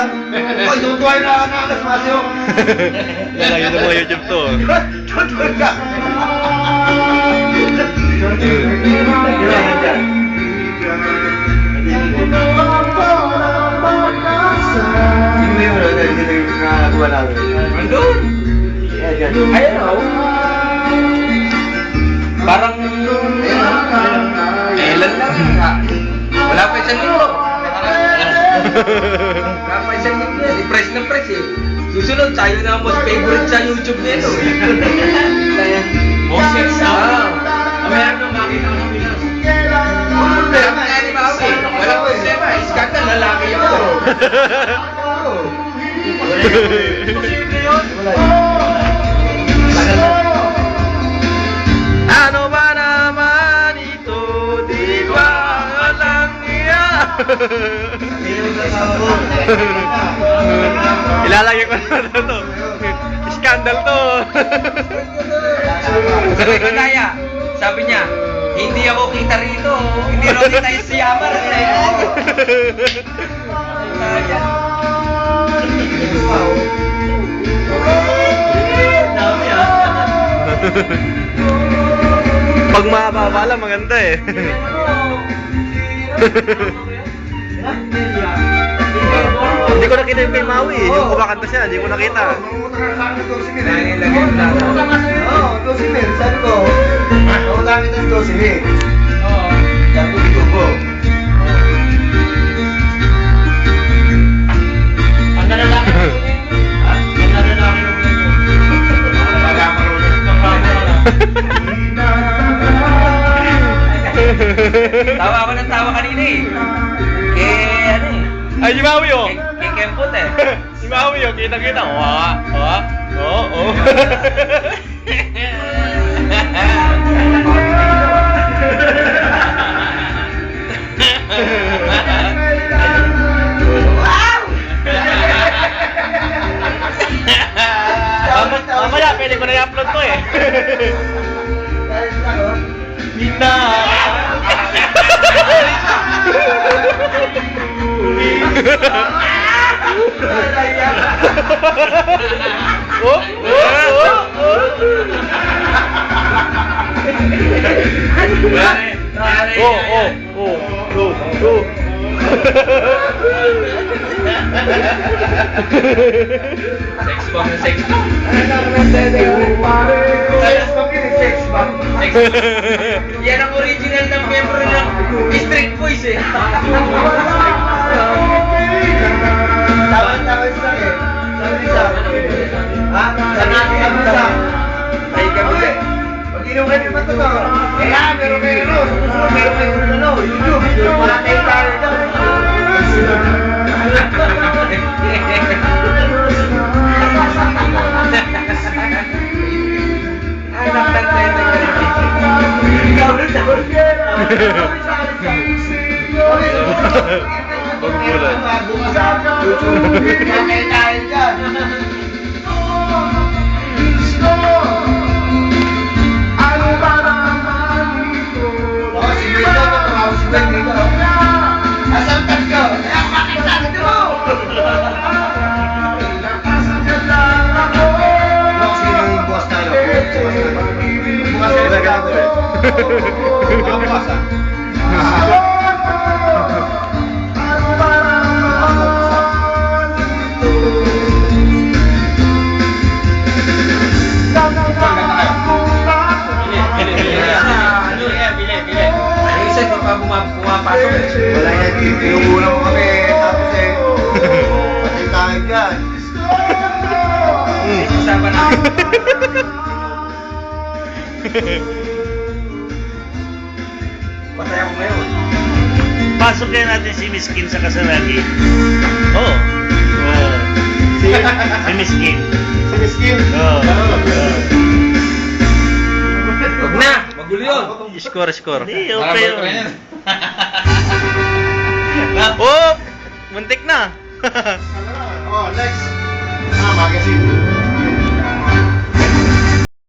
Oy, tutuwa na alas masyo. Lalagay ng mga YouTube to. Tutuwa ka. Sino yung nakakuha namin? Andun! Ayun o. Parang... Kailan lang nga. Wala pa isang linggo. Wala pa isang linggo yan. Press na press eh. Susunod, tayo na ang most favorite sa YouTube nito. Moses sa... Meron nung makita ko ng Pinas. Meron na ni Maui. Wala pa problema. Iskandal, lalaki yun. Posible yun. Ano ba naman ito? Di ba alam niya? Ilalagay ko na to. Scandal to. Sabi ko Naya, sabi niya, hindi ako kita rito. Hindi raw kita yung siyamar. Dami Pag mababa lang, maganda eh. Hindi ko nakita yung kay Maui eh. Yung kumakanta siya, hindi ko nakita. Nilagay mo lang. Oo, 12 mil. Sabi ko, mautangin ng 12 mil. Oo. Sabi ko, ito po. Ang nalalaki ng ulit. Ha? Ang nalalaki ng ulit. Tawa ako ng tawa kanina eh. Ano eh. Ay, si Maui oh. Kay Kempot eh. Si Maui oh, kita-kita. Oo. Mamaya, pwede ko na i-upload to eh. Mina! Sex bomb na sex bomb. Yan ang original ng member ng Street Boys eh. Tawad-tawad sa akin. Sabi sa ha? Sabi sa ay gabi. Pag inom kayo naman to to. Kaya meron kayo meron kayo YouTube. Matay tayo dyan. Anak ng tete ka rin. Ikaw rin sa Magbulan. Matay tayo dyan. Baka si Brito, baka si Brito. Asang tatlo? Ako makita, dito mo! Baka sino yung bukas na ano? Bukas na ilagay ko eh. Baka bukas ah. Yung isa di pa pumapasok eh. Wala yan, tinumuna mo kami. Tapos eh, patay tayo dyan. Usapan natin. Patay ako ngayon. Pasok kaya natin si Miss Kim sa Kasaragi. Oo. Si Miss Kim. Si Miskin. Oo. Huwag na! Magulo yun! Score. Hindi, okay yun. Oh! Muntik na! Oh, next. Magazine.